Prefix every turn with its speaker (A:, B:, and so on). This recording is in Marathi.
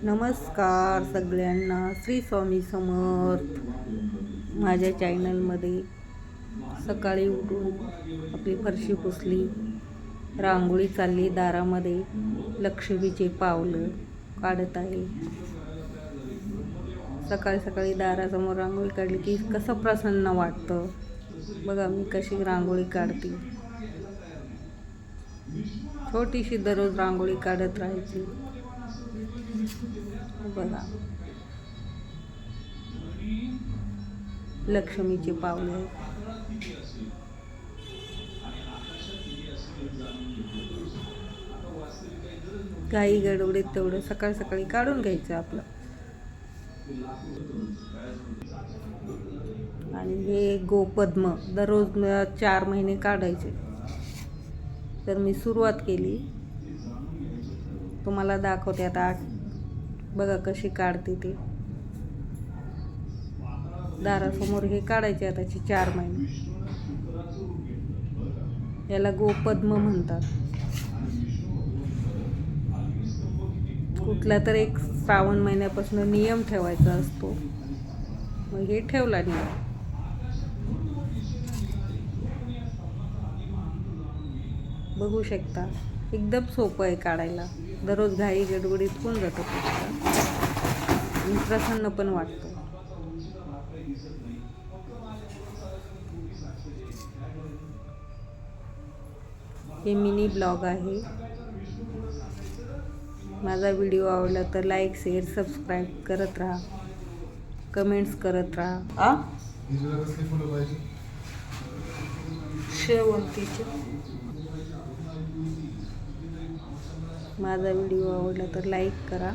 A: नमस्कार सगळ्यांना, श्री स्वामी समर्थ. माझ्या चॅनलमध्ये सकाळी उठून आपली फरशी पुसली, रांगोळी चालली दारामध्ये, लक्ष्मीचे पावलं काढत आहे. सकाळी सकाळी दारासमोर रांगोळी काढली की कसं प्रसन्न वाटतं. बघा मी कशी रांगोळी काढते. छोटीशी दररोज रांगोळी काढत राहायची. बघा लक्ष्मीचे पावले. काही गडबडीत तेवढं सकाळ सकाळी काढून घ्यायचं आपलं. आणि हे गोपद्म दररोज 4 महिने काढायचे. तर मी सुरुवात केली, तुम्हाला दाखवते आता. बघा कशी काढते ते. दारासमोर हे काढायचे आताचे 4 महिने. याला गोपद्म म्हणतात. कुठला तर एक श्रावण महिन्यापासून नियम ठेवायचा असतो. मग हे ठेवला नियम. बघू शकता एकदम सोपं आहे काढायला. दररोज घाई गडबडीत होऊन जातं आणि प्रसन्न पण वाटतं. हे मिनी ब्लॉग आहे. माझा व्हिडिओ आवडला तर लाईक शेअर सबस्क्राईब करत राहा, कमेंट्स करत राहा. शेवंतीचे. माझा व्हिडिओ आवडला तर लाईक करा.